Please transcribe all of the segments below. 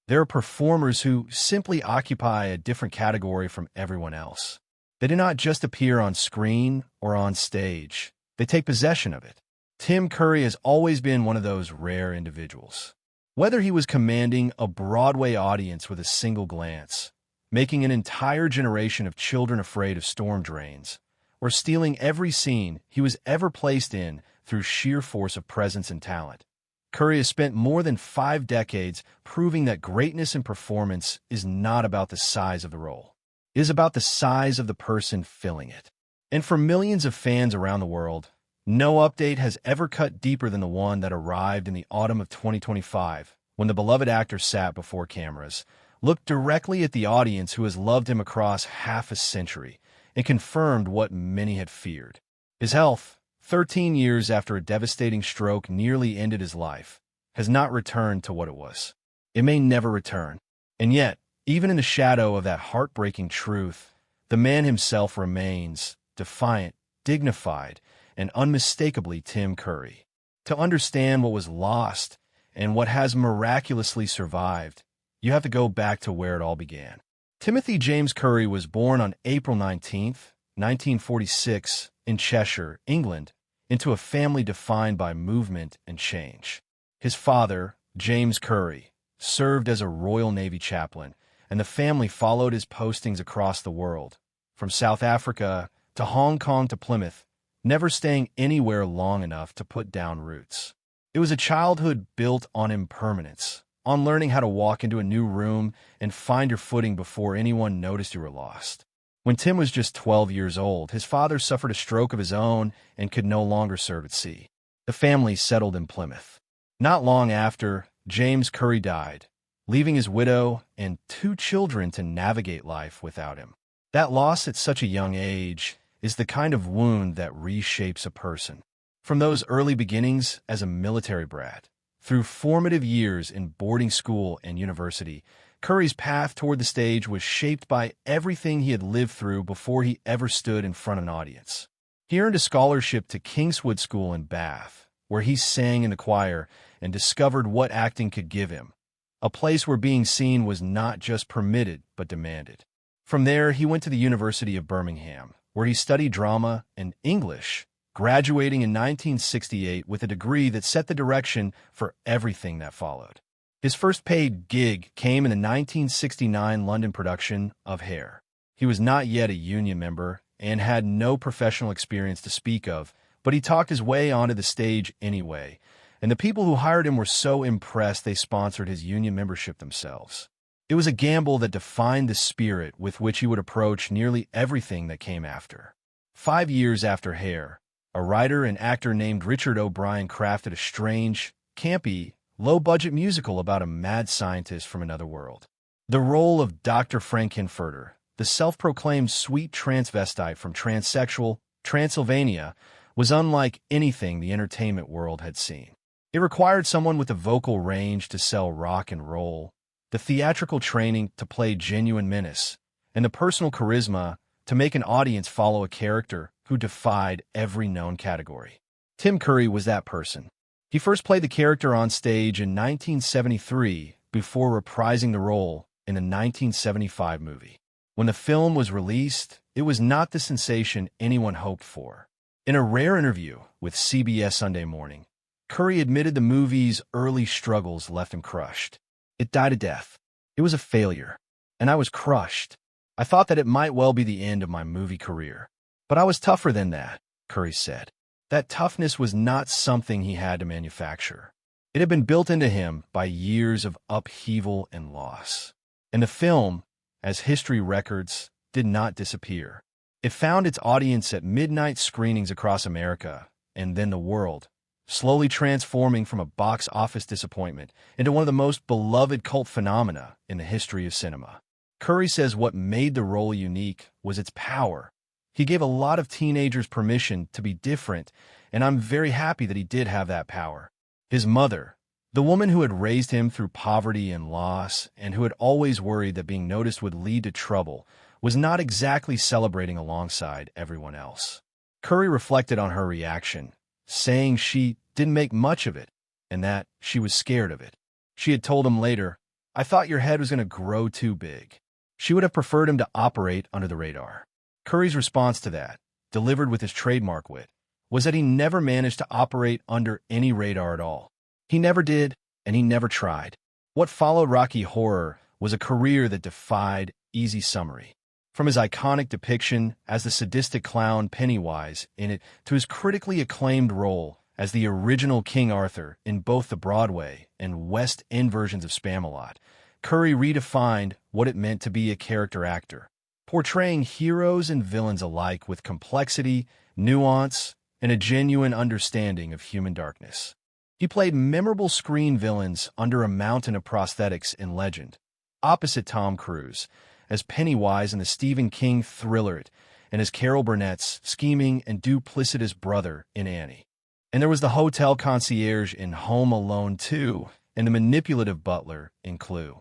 There are performers who simply occupy a different category from everyone else. They do not just appear on screen or on stage. They take possession of it. Tim Curry has always been one of those rare individuals. Whether he was commanding a Broadway audience with a single glance, making an entire generation of children afraid of storm drains, or stealing every scene he was ever placed in through sheer force of presence and talent, Curry has spent more than 5 decades proving that greatness in performance is not about the size of the role. It is about the size of the person filling it. And for millions of fans around the world, no update has ever cut deeper than the one that arrived in the autumn of 2025, when the beloved actor sat before cameras, looked directly at the audience who has loved him across half a century, and confirmed what many had feared. His health, 13 years after a devastating stroke nearly ended his life, has not returned to what it was. It may never return. And yet, even in the shadow of that heartbreaking truth, the man himself remains defiant, dignified, and unmistakably Tim Curry. To understand what was lost and what has miraculously survived, you have to go back to where it all began. Timothy James Curry was born on April 19, 1946, in Cheshire, England, into a family defined by movement and change. His father, James Curry, served as a Royal Navy chaplain, and the family followed his postings across the world, from South Africa to Hong Kong to Plymouth, never staying anywhere long enough to put down roots. It was a childhood built on impermanence, on learning how to walk into a new room and find your footing before anyone noticed you were lost. When Tim was just 12 years old, his father suffered a stroke of his own and could no longer serve at sea. The family settled in Plymouth. Not long after, James Curry died, leaving his widow and 2 children to navigate life without him. That loss at such a young age is the kind of wound that reshapes a person. From those early beginnings as a military brat, through formative years in boarding school and university, Curry's path toward the stage was shaped by everything he had lived through before he ever stood in front of an audience. He earned a scholarship to Kingswood School in Bath, where he sang in the choir and discovered what acting could give him, a place where being seen was not just permitted but demanded. From there, he went to the University of Birmingham, where he studied drama and English, graduating in 1968 with a degree that set the direction for everything that followed. His first paid gig came in the 1969 London production of Hair. He was not yet a union member and had no professional experience to speak of, but he talked his way onto the stage anyway, and the people who hired him were so impressed they sponsored his union membership themselves. It was a gamble that defined the spirit with which he would approach nearly everything that came after. 5 years after Hair, a writer and actor named Richard O'Brien crafted a strange, campy, low-budget musical about a mad scientist from another world. The role of Dr. Frankenfurter, the self-proclaimed sweet transvestite from transsexual Transylvania, was unlike anything the entertainment world had seen. It required someone with the vocal range to sell rock and roll, the theatrical training to play genuine menace, and the personal charisma to make an audience follow a character who defied every known category. Tim Curry was that person. He first played the character on stage in 1973 before reprising the role in the 1975 movie. When the film was released, it was not the sensation anyone hoped for. In a rare interview with CBS Sunday Morning, Curry admitted the movie's early struggles left him crushed. It died a death. It was a failure, and I was crushed. I thought that it might well be the end of my movie career. But I was tougher than that, Curry said. That toughness was not something he had to manufacture. It had been built into him by years of upheaval and loss. And the film, as history records, did not disappear. It found its audience at midnight screenings across America and then the world, slowly transforming from a box office disappointment into one of the most beloved cult phenomena in the history of cinema. Curry says what made the role unique was its power. He gave a lot of teenagers permission to be different, and I'm very happy that he did have that power. His mother, the woman who had raised him through poverty and loss, and who had always worried that being noticed would lead to trouble, was not exactly celebrating alongside everyone else. Curry reflected on her reaction, saying she didn't make much of it, and that she was scared of it. She had told him later, I thought your head was going to grow too big." She would have preferred him to operate under the radar. Curry's response to that, delivered with his trademark wit, was that he never managed to operate under any radar at all. He never did, and he never tried. What followed Rocky Horror was a career that defied easy summary. From his iconic depiction as the sadistic clown Pennywise in it to his critically acclaimed role as the original King Arthur in both the Broadway and West End versions of Spamalot, Curry redefined what it meant to be a character actor, portraying heroes and villains alike with complexity, nuance, and a genuine understanding of human darkness. He played memorable screen villains under a mountain of prosthetics in Legend, opposite Tom Cruise, as Pennywise in the Stephen King thriller It, and as Carol Burnett's scheming and duplicitous brother in Annie. And there was the hotel concierge in Home Alone 2 and the manipulative butler in Clue.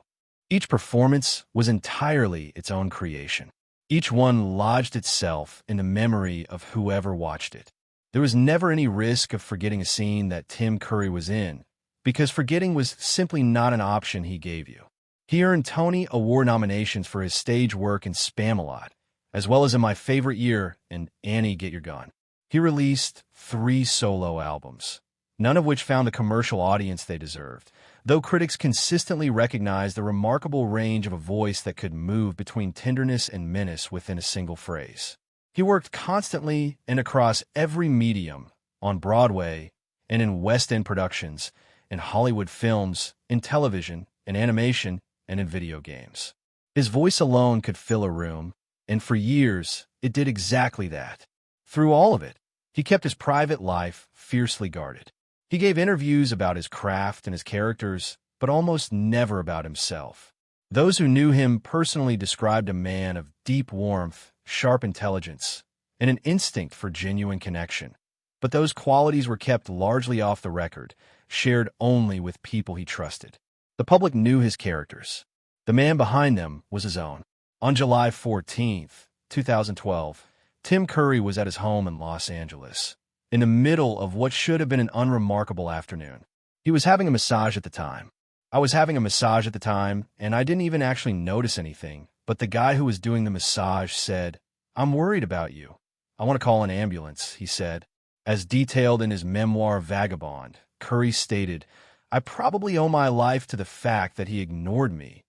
Each performance was entirely its own creation. Each one lodged itself in the memory of whoever watched it. There was never any risk of forgetting a scene that Tim Curry was in, because forgetting was simply not an option he gave you. He earned Tony Award nominations for his stage work in Spamalot, as well as in My Favorite Year and Annie, Get Your Gun. He released 3 solo albums, none of which found the commercial audience they deserved, though critics consistently recognized the remarkable range of a voice that could move between tenderness and menace within a single phrase. He worked constantly and across every medium, on Broadway and in West End productions, in Hollywood films, in television, in animation, and in video games. His voice alone could fill a room, and for years, it did exactly that. Through all of it, he kept his private life fiercely guarded. He gave interviews about his craft and his characters, but almost never about himself. Those who knew him personally described a man of deep warmth, sharp intelligence, and an instinct for genuine connection. But those qualities were kept largely off the record, shared only with people he trusted. The public knew his characters. The man behind them was his own. On July 14, 2012, Tim Curry was at his home in Los Angeles, in the middle of what should have been an unremarkable afternoon. He was having a massage at the time. I was having a massage at the time, and I didn't even actually notice anything, but the guy who was doing the massage said, "I'm worried about you. I want to call an ambulance," he said. As detailed in his memoir Vagabond, Curry stated, "I probably owe my life to the fact that he ignored me,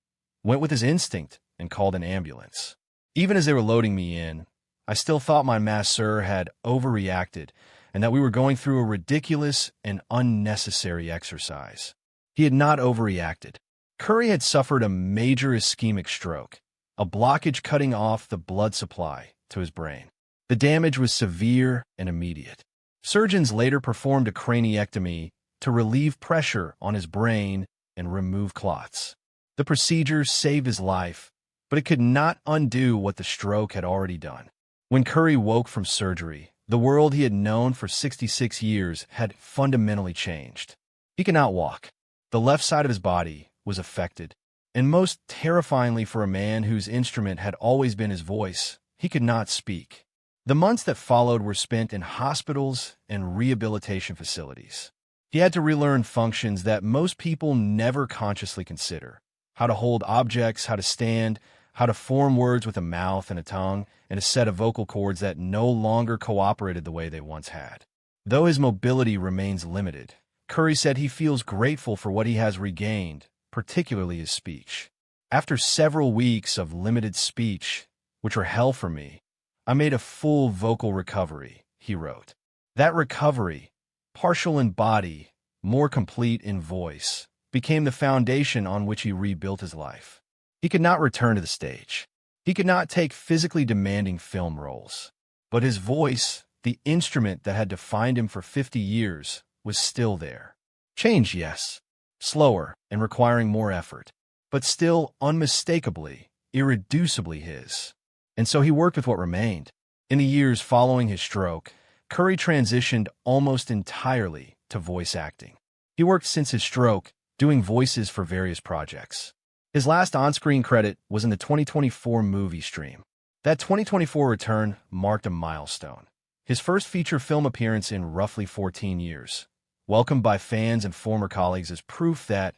went with his instinct, and called an ambulance. Even as they were loading me in, I still thought my masseur had overreacted and that we were going through a ridiculous and unnecessary exercise." He had not overreacted. Curry had suffered a major ischemic stroke, a blockage cutting off the blood supply to his brain. The damage was severe and immediate. Surgeons later performed a craniectomy to relieve pressure on his brain and remove clots. The procedure saved his life, but it could not undo what the stroke had already done. When Curry woke from surgery, the world he had known for 66 years had fundamentally changed. He could not walk. The left side of his body was affected, and most terrifyingly for a man whose instrument had always been his voice, he could not speak. The months that followed were spent in hospitals and rehabilitation facilities. He had to relearn functions that most people never consciously consider: how to hold objects, how to stand, how to form words with a mouth and a tongue, and a set of vocal cords that no longer cooperated the way they once had. Though his mobility remains limited, Curry said he feels grateful for what he has regained, particularly his speech. "After several weeks of limited speech, which were hell for me, I made a full vocal recovery," he wrote. That recovery, partial in body, more complete in voice, became the foundation on which he rebuilt his life. He could not return to the stage. He could not take physically demanding film roles. But his voice, the instrument that had defined him for 50 years, was still there. Change, yes. Slower and requiring more effort, but still unmistakably, irreducibly his. And so he worked with what remained. In the years following his stroke, Curry transitioned almost entirely to voice acting. He worked since his stroke, doing voices for various projects. His last on-screen credit was in the 2024 movie Stream. That 2024 return marked a milestone. His first feature film appearance in roughly 14 years, welcomed by fans and former colleagues as proof that,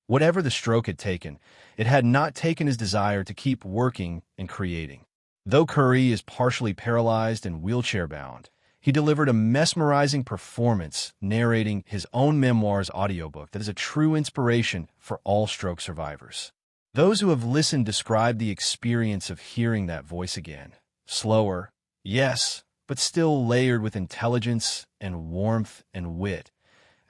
Whatever the stroke had taken, it had not taken his desire to keep working and creating. Though Curry is partially paralyzed and wheelchair-bound, he delivered a mesmerizing performance narrating his own memoir's audiobook that is a true inspiration for all stroke survivors. Those who have listened describe the experience of hearing that voice again. Slower, yes, but still layered with intelligence and warmth and wit,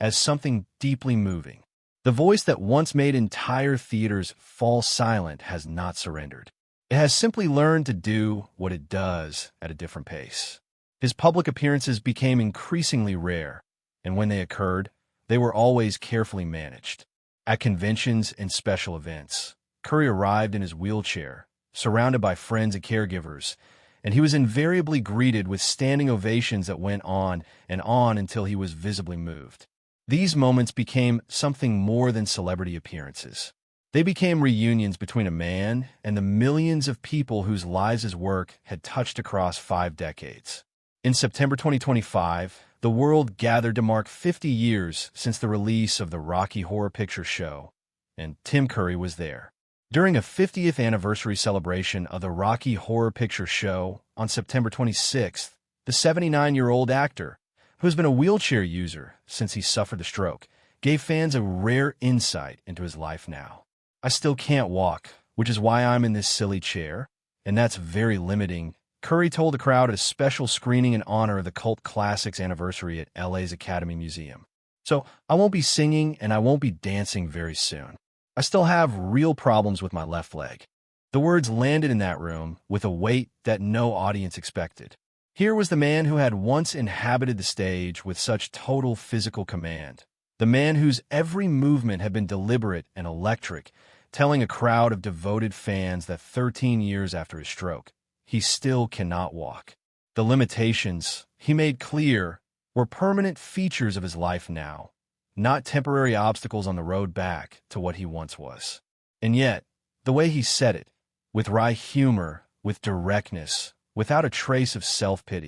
as something deeply moving. The voice that once made entire theaters fall silent has not surrendered. It has simply learned to do what it does at a different pace. His public appearances became increasingly rare, and when they occurred, they were always carefully managed. At conventions and special events, Curry arrived in his wheelchair, surrounded by friends and caregivers, and he was invariably greeted with standing ovations that went on and on until he was visibly moved. These moments became something more than celebrity appearances. They became reunions between a man and the millions of people whose lives his work had touched across 5 decades. In September 2025, the world gathered to mark 50 years since the release of the Rocky Horror Picture Show, and Tim Curry was there. During a 50th anniversary celebration of the Rocky Horror Picture Show on September 26th, the 79-year-old actor, who has been a wheelchair user since he suffered the stroke, gave fans a rare insight into his life now. "I still can't walk, which is why I'm in this silly chair, and that's very limiting," Curry told the crowd at a special screening in honor of the cult classics anniversary at LA's Academy Museum. "So I won't be singing and I won't be dancing very soon. I still have real problems with my left leg." The words landed in that room with a weight that no audience expected. Here was the man who had once inhabited the stage with such total physical command, the man whose every movement had been deliberate and electric, telling a crowd of devoted fans that 13 years after his stroke, he still cannot walk. The limitations, he made clear, were permanent features of his life now, not temporary obstacles on the road back to what he once was. And yet, the way he said it, with wry humor, with directness, without a trace of self-pity,